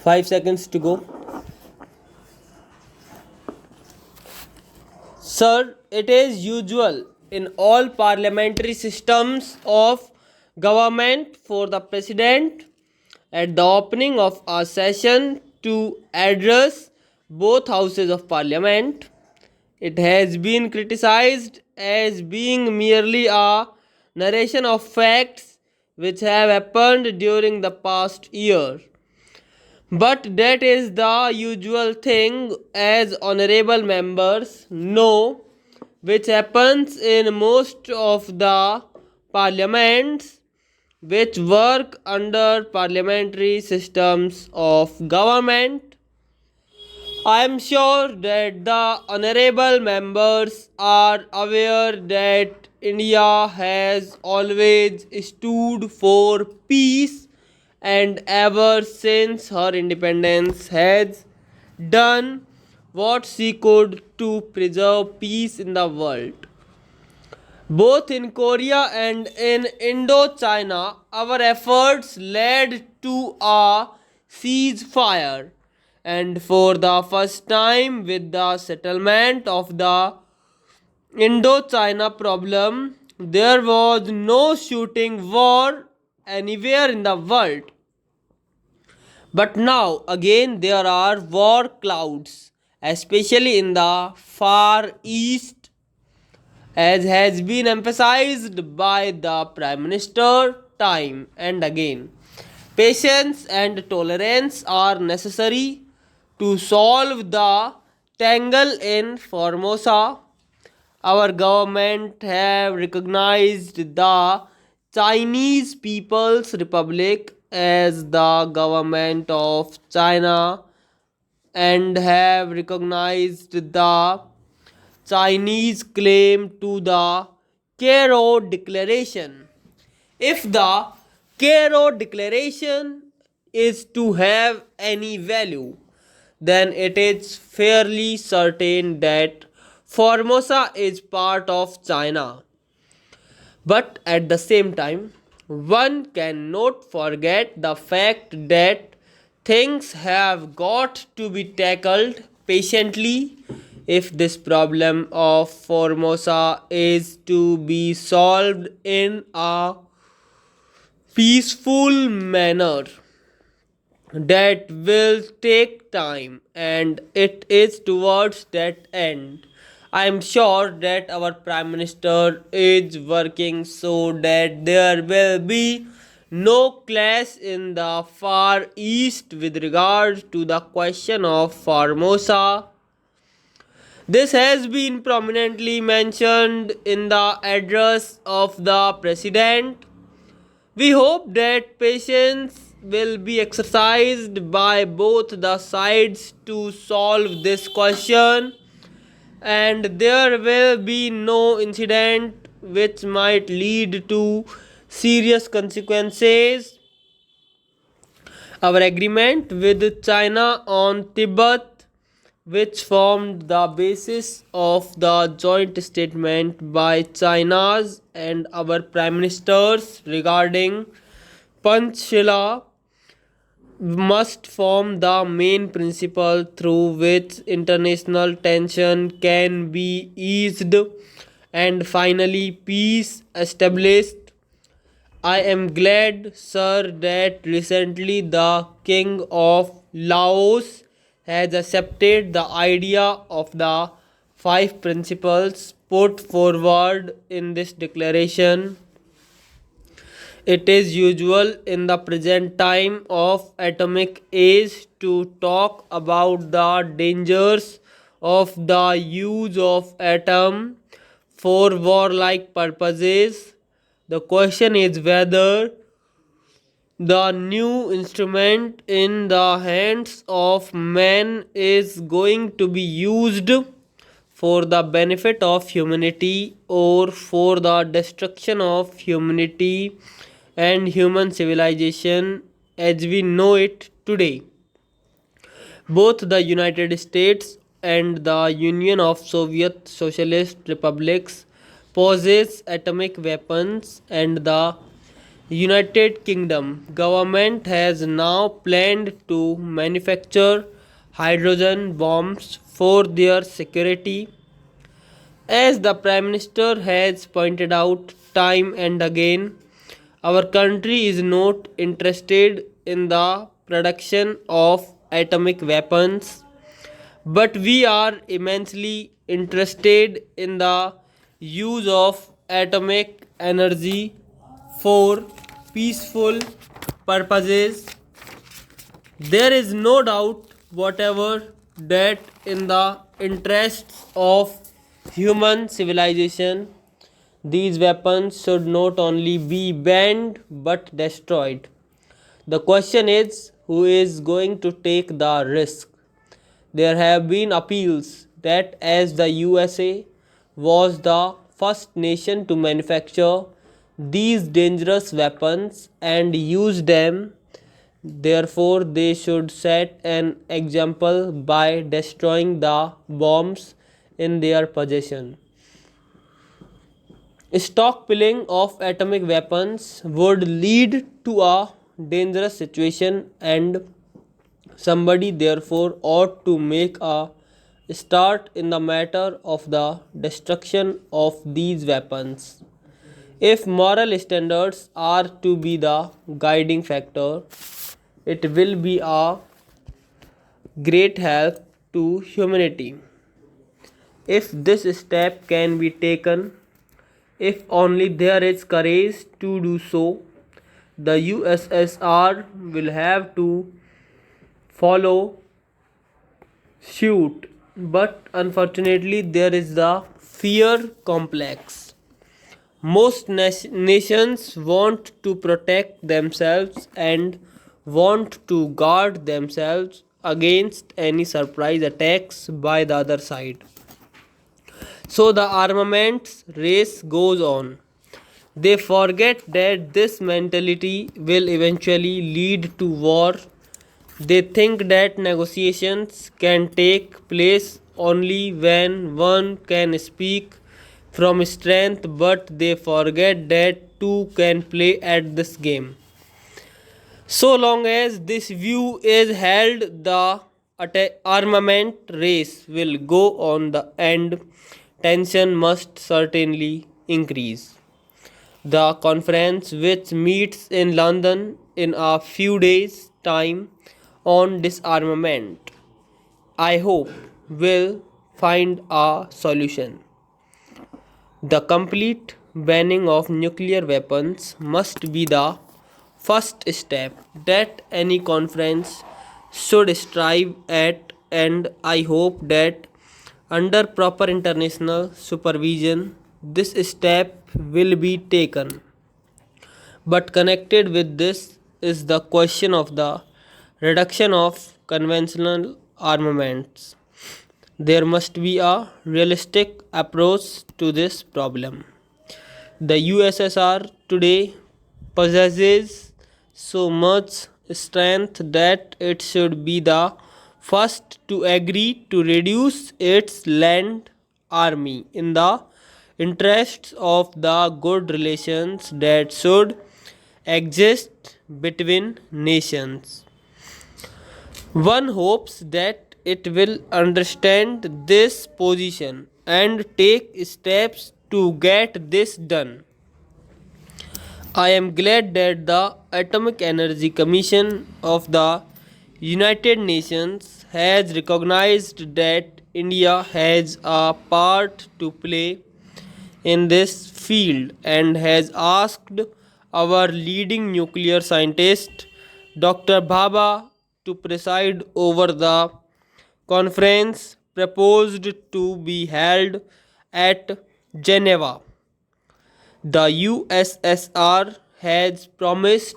5 seconds to go. Sir, it is usual in all parliamentary systems of government for the president at the opening of a session to address both houses of parliament. It has been criticized as being merely a narration of facts which have happened during the past year. But that is the usual thing, as honorable members know, which happens in most of the parliaments which work under parliamentary systems of government. I am sure that the honorable members are aware that India has always stood for peace and ever since her independence has done what she could to preserve peace in the world. Both in Korea and in Indochina, our efforts led to a ceasefire. And for the first time, with the settlement of the Indochina problem, there was no shooting war anywhere in the world. But now again there are war clouds, especially in the Far East, as has been emphasized by the Prime Minister time and again. Patience and tolerance are necessary to solve the tangle in Formosa. Our government have recognized the Chinese People's Republic as the government of China and have recognized the Chinese claim to the Cairo Declaration. If the Cairo Declaration is to have any value, then it is fairly certain that Formosa is part of China. But at the same time, one cannot forget the fact that things have got to be tackled patiently if this problem of Formosa is to be solved in a peaceful manner. That will take time, and it is towards that end. I am sure that our Prime Minister is working so that there will be no clash in the Far East with regard to the question of Formosa. This has been prominently mentioned in the address of the President. We hope that patience will be exercised by both the sides to solve this question, and there will be no incident which might lead to serious consequences. Our agreement with China on Tibet, which formed the basis of the joint statement by China's and our prime ministers regarding Panchshila, must form the main principle through which international tension can be eased and finally peace established. I am glad, sir, that recently the King of Laos has accepted the idea of the five principles put forward in this declaration. It is usual in the present time of atomic age to talk about the dangers of the use of atom for warlike purposes. The question is whether the new instrument in the hands of man is going to be used for the benefit of humanity or for the destruction of humanity and human civilization as we know it today. Both the United States and the Union of Soviet Socialist Republics possess atomic weapons, and the United Kingdom government has now planned to manufacture hydrogen bombs for their security. As the Prime Minister has pointed out time and again, our country is not interested in the production of atomic weapons, but we are immensely interested in the use of atomic energy for peaceful purposes. There is no doubt whatever that in the interests of human civilization, these weapons should not only be banned but destroyed. The question is who is going to take the risk? There have been appeals that as the USA was the first nation to manufacture these dangerous weapons and use them, therefore they should set an example by destroying the bombs in their possession. Stockpiling of atomic weapons would lead to a dangerous situation, and somebody therefore ought to make a start in the matter of the destruction of these weapons. If moral standards are to be the guiding factor, it will be a great help to humanity. If this step can be taken, if only there is courage to do so, the USSR will have to follow suit. But unfortunately, there is the fear complex. Most nations want to protect themselves and want to guard themselves against any surprise attacks by the other side. So the armaments race goes on. They forget that this mentality will eventually lead to war. They think that negotiations can take place only when one can speak from strength, but they forget that two can play at this game. So long as this view is held, the armament race will go on the end. Tension must certainly increase. The conference, which meets in London in a few days' time on disarmament, I hope will find a solution. The complete banning of nuclear weapons must be the first step that any conference should strive at, and I hope that under proper international supervision this step will be taken. But connected with this is the question of the reduction of conventional armaments. There must be a realistic approach to this problem. The USSR today possesses so much strength that it should be the first to agree to reduce its land army in the interests of the good relations that should exist between nations. One hopes that it will understand this position and take steps to get this done. I am glad that the Atomic Energy Commission of the United Nations has recognized that India has a part to play in this field and has asked our leading nuclear scientist Dr. Bhabha to preside over the conference proposed to be held at Geneva. The USSR has promised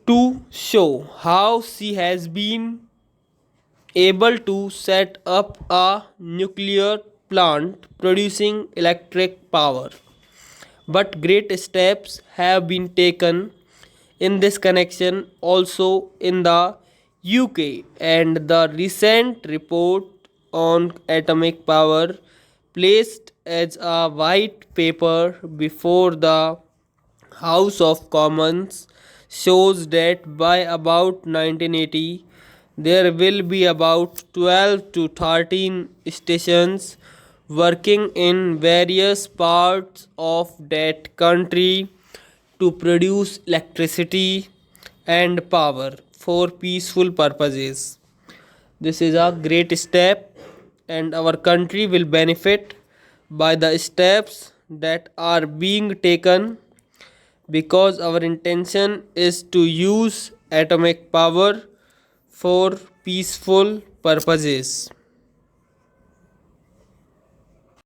to show how she has been able to set up a nuclear plant producing electric power. But great steps have been taken in this connection also in the UK, and the recent report on atomic power placed as a white paper before the House of Commons shows that by about 1980 there will be about 12 to 13 stations working in various parts of that country to produce electricity and power for peaceful purposes. This is a great step, and our country will benefit by the steps that are being taken because our intention is to use atomic power for peaceful purposes.